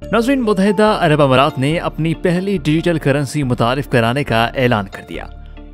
नाज़रीन, मुत्तहिदा अरब अमारात ने अपनी पहली डिजिटल करेंसी मुतारिफ कराने का ऐलान कर दिया।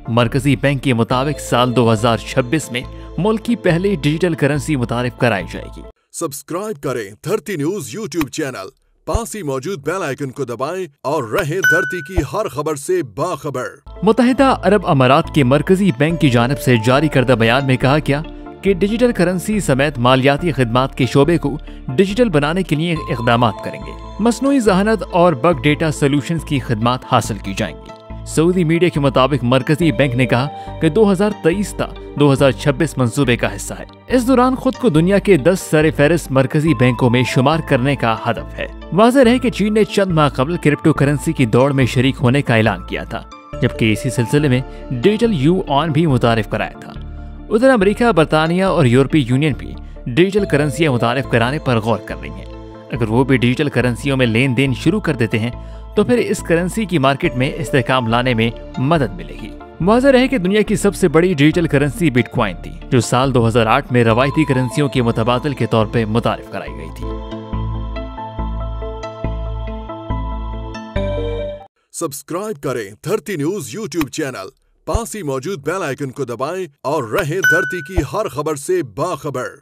मरकजी बैंक के मुताबिक साल 2026 में मुल्क की पहली डिजिटल करेंसी मुतारिफ कराई जाएगी। सब्सक्राइब करें धरती न्यूज यूट्यूब चैनल, पास ही मौजूद बेल आइकन को दबाएं और रहें धरती की हर खबर से बाखबर। मुत्तहिदा अरब अमारात के मरकजी बैंक की जानिब से जारी करदा बयान में कहा गया कि डिजिटल करेंसी समेत मालियाती खिदमात के शोबे को डिजिटल बनाने के लिए इक़दाम करेंगे। मसनूई ज़हानत और बग डेटा सोल्यूशंस की खिदमात हासिल की जाएंगी। सऊदी मीडिया के मुताबिक मरकजी बैंक ने कहा कि 2023 तक 2026 मंसूबे का हिस्सा है। इस दौरान खुद को दुनिया के 10 सर-ए-फ़हरिस्त मरकजी बैंकों में शुमार करने का हदफ है। वाज़ेह है कि चीन ने चंद माह कबल क्रिप्टो करेंसी की दौड़ में शरीक होने का ऐलान किया था, जबकि इसी सिलसिले में डिजिटल युआन भी मुतारिफ कराया था। उधर अमेरिका, बरतानिया और यूरोपीय यूनियन भी डिजिटल करेंसियां मुतारिफ कराने पर गौर कर रही हैं। अगर वो भी डिजिटल करेंसियों में लेन देन शुरू कर देते हैं तो फिर इस करेंसी की मार्केट में इस्तेहकाम लाने में मदद मिलेगी। वाज़ेह है कि दुनिया की सबसे बड़ी डिजिटल करेंसी बिटकॉइन थी, जो साल 2008 में रवायती करेंसियों के मुतबादिल के तौर पर मुतारिफ कराई गई थी। सब्सक्राइब करें धरती न्यूज यूट्यूब चैनल, पास ही मौजूद बेल आइकन को दबाएं और रहें धरती की हर खबर से बाखबर।